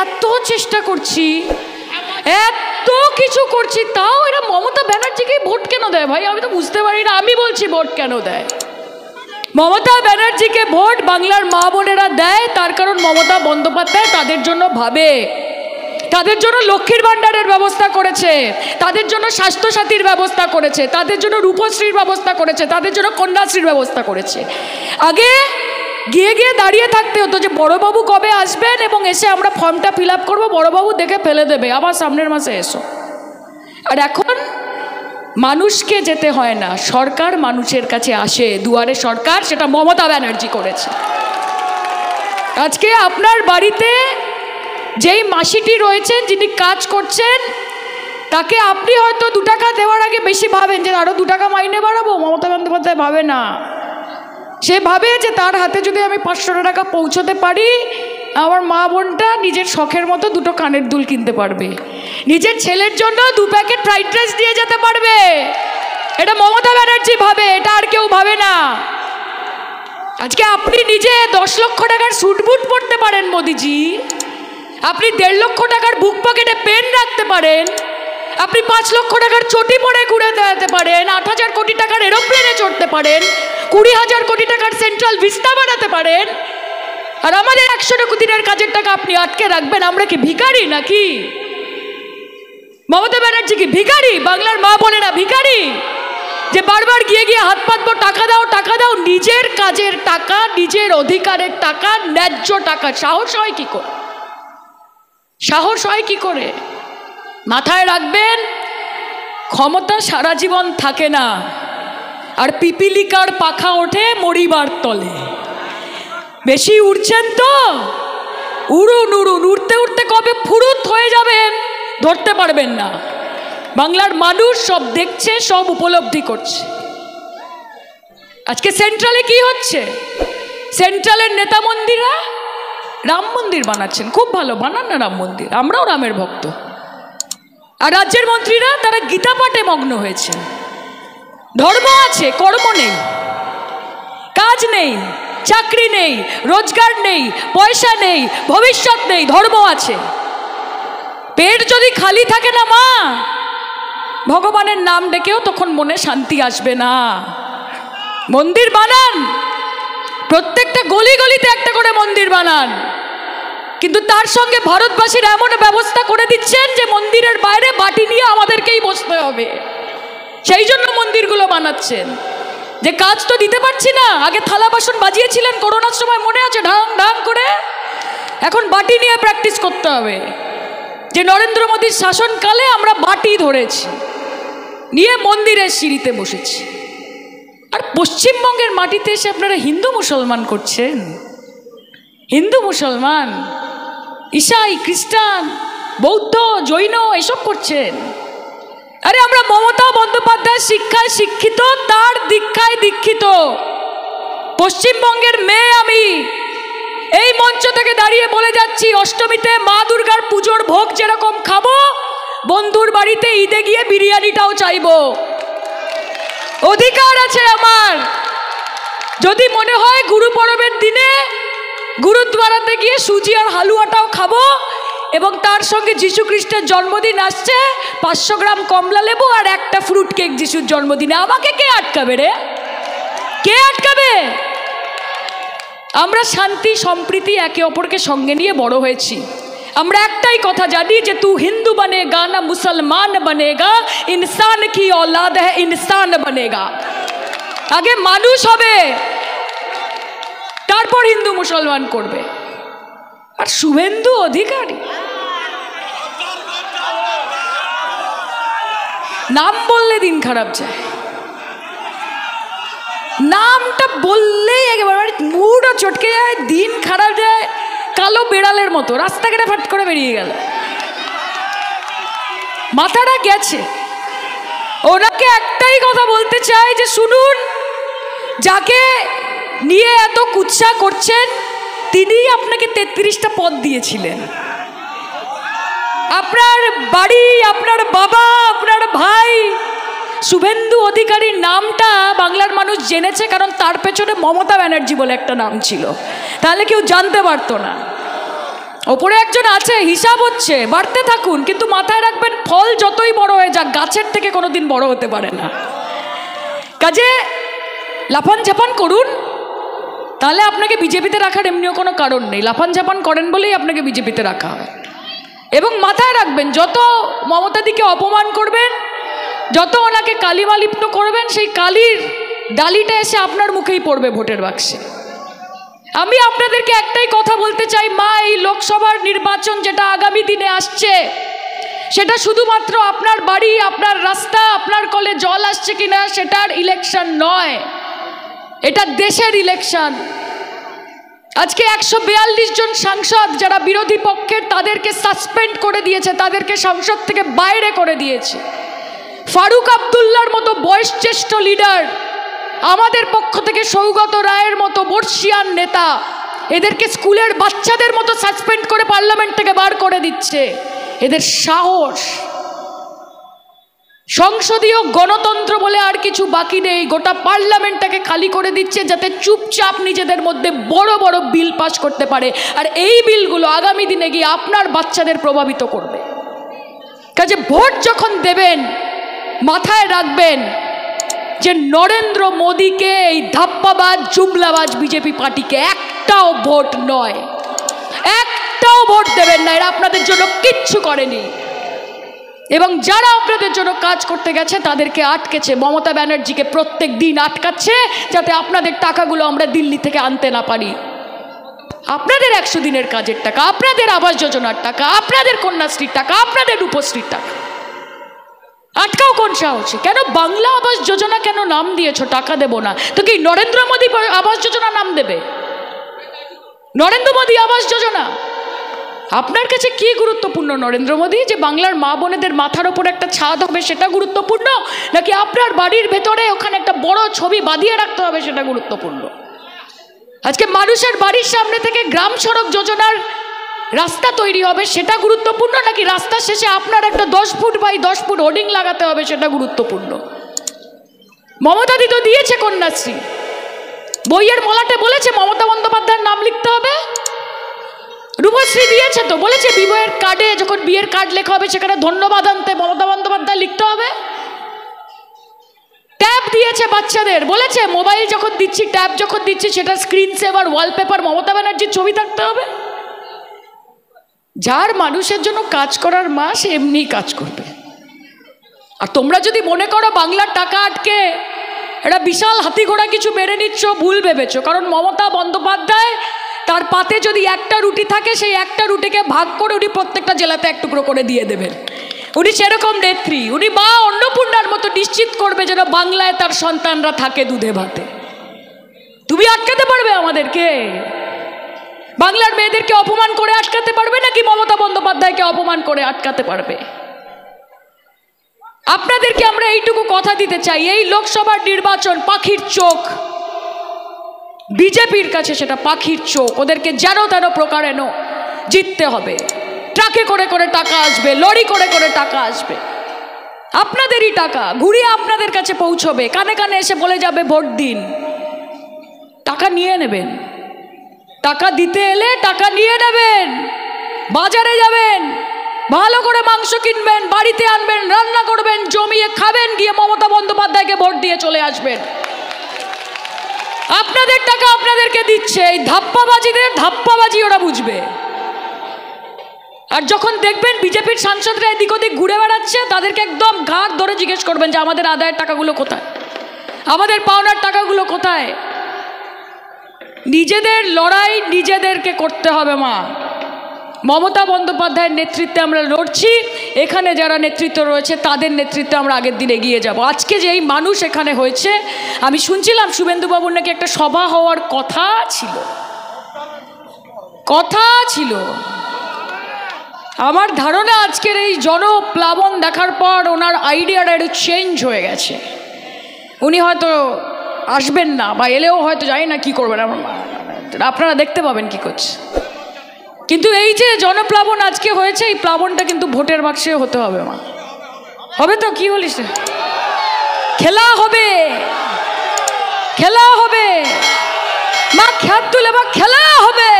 এত চেষ্টা করছি, এত কিছু করছি, তাও এরা মমতা ব্যানার্জিকে ভোট কেন দেয় ভাই? আমি তো বুঝতে পারি না। আমি বলছি ভোট কেন দেয় মমতা ব্যানার্জিকে? ভোট বাংলার মা বোনেরা দেয় তার কারণ মমতা বন্দ্যোপাধ্যায় তাদের জন্য ভাবে, তাদের জন্য লক্ষ্মীর ভাণ্ডারের ব্যবস্থা করেছে, তাদের জন্য স্বাস্থ্যসাথীর ব্যবস্থা করেছে, তাদের জন্য রূপশ্রীর ব্যবস্থা করেছে, তাদের জন্য কন্যাশ্রীর ব্যবস্থা করেছে। আগে গিয়ে গিয়ে দাঁড়িয়ে থাকতে হতো যে বড়বাবু কবে আসবেন এবং এসে আমরা ফর্মটা ফিল আপ করবো, বড়বাবু দেখে ফেলে দেবে, আবার সামনের মাসে এসো। আর এখন মানুষকে যেতে হয় না, সরকার মানুষের কাছে আসে, দুয়ারে সরকার, সেটা মমতা ব্যানার্জি করেছে। আজকে আপনার বাড়িতে যেই মাসিটি রয়েছেন, যিনি কাজ করছেন, তাকে আপনি হয়তো 2 টাকা দেওয়ার আগে বেশি ভাবেন যে আরও 2 টাকা মাইনে বাড়াবো। মমতা বন্দ্যোপাধ্যায় ভাবে না, সে ভাবে যে তার হাতে যদি আমি 500 টাকা পৌঁছতে পারি, আমার মা বোনটা নিজের শখের মতো 2টো কানের দুল কিনতে পারবে, নিজের ছেলের জন্য 2 প্যাকেট ফ্রাইড রাইস দিয়ে যেতে পারবে। এটা মমতা ব্যানার্জি ভাবে, এটা আর কেউ ভাবে না। আজকে আপনি নিজে 10 লক্ষ টাকার স্যুট বুট পরতে পারেন মোদিজি, আপনি 1.5 লক্ষ টাকার বুক পকেটে পেন রাখতে পারেন, আপনি 5 লক্ষ টাকার চটি পরে ঘুরে বেড়াতে পারেন, 8,000 কোটি টাকার এরোপ্লেনে চড়তে পারেন, 20,000 কোটি টাকার সেন্ট্রাল ভিস্তা বানাতে পারেন, আর আমাদের 100 দিনের কাজের টাকা আপনি আটকে রাখবেন। আমরা কি ভিখারি নাকি? মমতা ব্যানার্জি কি ভিখারি? বাংলার মা বোনেরা ভিখারি যে বারবার গিয়ে গিয়ে হাত পাতবো, টাকা দাও টাকা দাও? নিজের কাজের টাকা, নিজের অধিকারের টাকা, ন্যায্য টাকা সাহস হয় কি করে? সাহস হয় কি করে? মাথায় রাখবেন, ক্ষমতা সারা জীবন থাকে না, আর পিপিলিকার পাখা ওঠে মরিবার তলে। বেশি উড়ছেন তো উড়ুন উড়ুন, উড়তে উড়তে কবে ফুরুত হয়ে যাবেন ধরতে পারবেন না। বাংলার মানুষ সব দেখছে, সব উপলব্ধি করছে। আজকে সেন্ট্রালে কি হচ্ছে? সেন্ট্রালের নেতা মন্দিরা রাম মন্দির বানাচ্ছেন, খুব ভালো, বানান না রাম মন্দির, আমরাও রামের ভক্ত। আর রাজ্যের মন্ত্রীরা তারা গীতা পাঠে মগ্ন হয়েছে। ধর্ম আছে, কর্ম নেই, কাজ নেই, চাকরি নেই, রোজগার নেই, পয়সা নেই, ভবিষ্যৎ নেই, ধর্ম আছে। পেট যদি খালি থাকে না মা, ভগবানের নাম ডেকেও তখন মনে শান্তি আসবে না। মন্দির বানান, প্রত্যেকটা গলি গলিতে একটা করে মন্দির বানান, কিন্তু তার সঙ্গে ভারতবাসীর এমন ব্যবস্থা করে দিচ্ছেন যে মন্দিরের বাইরে বাটি নিয়ে আমাদেরকেই বসতে হবে। সেই জন্য মন্দিরগুলো বানাচ্ছেন, যে কাজ তো দিতে পারছি না। আগে থালা বাসন বাজিয়েছিলেন করোনার সময়, মনে আছে, ঢাং ঢাং করে। এখন বাটি নিয়ে প্র্যাকটিস করতে হবে, যে নরেন্দ্র মোদীর শাসনকালে আমরা বাটি ধরেছি, নিয়ে মন্দিরের সিঁড়িতে বসেছি। আর পশ্চিমবঙ্গের মাটিতে এসে আপনারা হিন্দু মুসলমান করছেন, হিন্দু মুসলমান, ঈসাই, খ্রিস্টান, বৌদ্ধ, জৈন এসব করছেন। আরে আমরা মমতা বন্দ্যোপাধ্যায় শিক্ষায় শিক্ষিত, তার দীক্ষায় দীক্ষিত পশ্চিমবঙ্গের মেয়ে। আমি এই মঞ্চ থেকে দাঁড়িয়ে বলে যাচ্ছি, অষ্টমীতে মা দুর্গার পুজোর ভোগ যেরকম খাবো, বন্ধুর বাড়িতে ঈদে গিয়ে বিরিয়ানিটাও চাইবো। অধিকার আছে আমার। যদি মনে হয় গুরু পরবের দিনে গুরুদ্বারাতে গিয়ে সুজি আর হালুয়াটাও খাবো, এবং তার সঙ্গে যীশু খ্রিস্টের জন্মদিন আসছে, 500 গ্রাম কমলা লেবু আর একটা ফ্রুট কেক যিশুর জন্মদিনে, আমাকে কে আটকাবে রে? কে আটকাবে? আমরা শান্তি সম্প্রীতি একে অপরকে সঙ্গে নিয়ে বড় হয়েছি। আমরা একটাই কথা জানি যে তু হিন্দু বনেগা না মুসলমান বনেগা, ইনসান কি औलाद है ইনসান বনেগা। আগে মানুষ হবে, তারপর হিন্দু মুসলমান করবে। আর শুভেন্দু অধিকারী নাম বললে দিন খারাপ যায়, নামটা বললেই একেবারে মুডও চটকে যায়, দিন খারাপ যায়, কালো বেড়ালের মতো রাস্তাঘাটে ফাট করে বেরিয়ে গেল, মাথাটা গেছে। ওনাকে একটাই কথা বলতে চাই যে শুনুন, যাকে নিয়ে এত কুৎসা করছেন তিনি আপনাকে 33টা পদ দিয়েছিলেন। আপনার বাড়ি, আপনার বাবা, আপনার ভাই শুভেন্দু অধিকারীর নামটা বাংলার মানুষ জেনেছে কারণ তার পেছনে মমতা ব্যানার্জি বলে একটা নাম ছিল, তাহলে কেউ জানতে পারতো না। ওপরে একজন আছে, হিসাব হচ্ছে, বাড়তে থাকুন, কিন্তু মাথায় রাখবেন ফল যতই বড় হয়ে যাক গাছের থেকে কোনোদিন বড় হতে পারে না। কাজে লাফান ঝাপান করুন, তাহলে আপনাকে বিজেপিতে রাখার এমনিও কোনো কারণ নেই। লাফান ঝাপান করেন বলেই আপনাকে বিজেপিতে রাখা হয়। এবং মাথায় রাখবেন, যত মমতাদিকে অপমান করবেন, যত ওনাকে কালিমালিপ্ত করবেন, সেই কালির ডালিটা এসে আপনার মুখেই পড়বে ভোটের বাক্সে। আমি আপনাদেরকে একটাই কথা বলতে চাই, মা, এই লোকসভার নির্বাচন যেটা আগামী দিনে আসছে, সেটা শুধুমাত্র আপনার বাড়ি, আপনার রাস্তা, আপনার কলে জল আসছে কিনা সেটার ইলেকশন নয়, এটা দেশের ইলেকশন। আজকে 142 জন সাংসদ যারা বিরোধী পক্ষের, তাদেরকে সাসপেন্ড করে দিয়েছে, তাদেরকে সংসদ থেকে বাইরে করে দিয়েছে। ফারুক আব্দুল্লাহর মতো বয়সজ্যেষ্ঠ লিডার, আমাদের পক্ষ থেকে সৌগত রায়ের মতো বর্ষিয়ান নেতা, এদেরকে স্কুলের বাচ্চাদের মতো সাসপেন্ড করে পার্লামেন্ট থেকে বার করে দিচ্ছে। এদের সাহস! সংসদীয় গণতন্ত্র বলে আর কিছু বাকি নেই, গোটা পার্লামেন্টটাকে খালি করে দিচ্ছে যাতে চুপচাপ নিজেদের মধ্যে বড় বড় বিল পাস করতে পারে। আর এই বিলগুলো আগামী দিনে গিয়ে আপনার বাচ্চাদের প্রভাবিত করবে। কাজে ভোট যখন দেবেন, মাথায় রাখবেন যে নরেন্দ্র মোদীকে, এই ধাপ্পাবাজ জুমলাবাজ বিজেপি পার্টিকে একটাও ভোট নয়, একটাও ভোট দেবেন না। এরা আপনাদের জন্য কিচ্ছু করেনি, এবং যারা আপনাদের জন্য কাজ করতে গেছে তাদেরকে আটকেছে। মমতা ব্যানার্জিকে প্রত্যেক দিন আটকাচ্ছে যাতে আপনাদের টাকাগুলো আমরা দিল্লি থেকে আনতে না পারি। আপনাদের 100 দিনের কাজের টাকা, আপনাদের আবাস যোজনার টাকা, আপনাদের কন্যাশ্রীর টাকা, আপনাদের রূপশ্রীর টাকা আটকাও কোন সাহসে? কেন বাংলা আবাস যোজনা কেন নাম দিয়েছ? টাকা দেব না তো কি নরেন্দ্র মোদী আবাস যোজনা নাম দেবে? নরেন্দ্র মোদী আবাস যোজনা আপনার কাছে কি গুরুত্বপূর্ণ? নরেন্দ্র মোদী যে বাংলার মা বোনেদের মাথার ওপর একটা ছাদ হবে সেটা গুরুত্বপূর্ণ, নাকি আপনার বাড়ির ভেতরে ওখানে একটা বড় ছবি বাঁধিয়ে রাখতে হবে সেটা গুরুত্বপূর্ণ? আজকে মানুষের বাড়ির সামনে থেকে গ্রাম সড়ক যোজনার রাস্তা তৈরি হবে সেটা গুরুত্বপূর্ণ, নাকি রাস্তার শেষে আপনার একটা 10 ফুট বাই 10 ফুট হোর্ডিং লাগাতে হবে সেটা গুরুত্বপূর্ণ? মমতাদি তো দিয়েছে কন্যাশ্রী, বইয়ের মলাটে বলেছে মমতা বন্দ্যোপাধ্যায়ের নাম লিখতে হবে। রূপশ্রী দিয়েছে তো, বলেছে বিবাহের কার্ডে যখন বিয়ের কার্ড লেখা হবে সেখানে ধন্যবাদ আনতে মমতা বন্দ্যোপাধ্যায় লিখতে হবে। ট্যাব দিয়েছে বাচ্চাদের, বলেছে মোবাইল যখন দিচ্ছি, ট্যাব যখন দিচ্ছি সেটা স্ক্রিন সেভার ওয়ালপেপার মমতা ব্যানার্জির ছবি থাকতে হবে। যার মানুষের জন্য কাজ করার মা, সে এমনি কাজ করবে। আর তোমরা যদি মনে করো বাংলার টাকা আটকে এটা বিশাল হাতি ঘোড়া কিছু মেরে নিচ্ছ, ভুল ভেবেছো। কারণ মমতা বন্দ্যোপাধ্যায়, তার পাতে যদি একটা রুটি থাকে, সেই একটা রুটিকে ভাগ করে উনি প্রত্যেকটা জেলাতে এক টুকরো করে দিয়ে দেবেন। উনি সেরকম নেত্রী, উনি মা অন্নপূর্ণার মতো নিশ্চিত করবে যেন বাংলায় তার সন্তানরা থাকে দুধে ভাতে। তুমি আটকাতে পারবে আমাদেরকে? বাংলার মেয়েদেরকে অপমান করে আটকাতে পারবে, নাকি মমতা বন্দ্যোপাধ্যায়কে অপমান করে আটকাতে পারবে? আপনাদেরকে আমরা এইটুকু কথা দিতে চাই, এই লোকসভার নির্বাচন পাখির চোখ, বিজেপির কাছে সেটা পাখির চোখ। ওদেরকে যেন তেন প্রকারেণ জিততে হবে। ট্রাকে করে করে টাকা আসবে, লরি করে করে টাকা আসবে, আপনাদেরই টাকা ঘুরিয়ে আপনাদের কাছে পৌঁছবে, কানে কানে এসে বলে যাবে ভোট দিন। টাকা নিয়ে নেবেন, টাকা দিতে এলে টাকা নিয়ে নেবেন, বাজারে যাবেন, ভালো করে মাংস কিনবেন, বাড়িতে আনবেন, রান্না করবেন, জমিয়ে খাবেন, গিয়ে মমতা বন্দ্যোপাধ্যায়কে ভোট দিয়ে চলে আসবেন। আপনাদের টাকা আপনাদেরকে দিচ্ছে, এই ধাপ্পাবাজিদের ধাপ্পাবাজি ওরা বুঝবে। আর যখন দেখবেন বিজেপির সাংসদরা এদিক ওদিক ঘুরে বেড়াচ্ছে, তাদেরকে একদম ঘাট ধরে জিজ্ঞেস করবেন যে আমাদের আদায়ের টাকাগুলো কোথায়, আমাদের পাওনার টাকাগুলো কোথায়। নিজেদের লড়াই নিজেদেরকে করতে হবে মা। মমতা বন্দ্যোপাধ্যায়ের নেতৃত্বে আমরা লড়ছি, এখানে যারা নেতৃত্ব রয়েছে তাদের নেতৃত্বে আমরা আগের দিন এগিয়ে যাব। আজকে যে এই মানুষ এখানে হয়েছে, আমি শুনছিলাম শুভেন্দুবাবুর নাকি একটা সভা হওয়ার কথা ছিল। আমার ধারণা আজকের এই জনপ্লাবন দেখার পর ওনার আইডিয়াটা একটু চেঞ্জ হয়ে গেছে। উনি হয়তো আসবেন না, বা এলেও হয়তো জানি না কি করবেন, আপনারা দেখতে পাবেন কি করছে। কিন্তু এই যে জনপ্লাবন আজকে হয়েছে, এই প্লাবনটা কিন্তু ভোটের বাক্সে হতে হবে মা। হবে তো? কি বলিস? খেলা হবে, খেলা হবে মা, খেত তুলে বা খেলা হবে।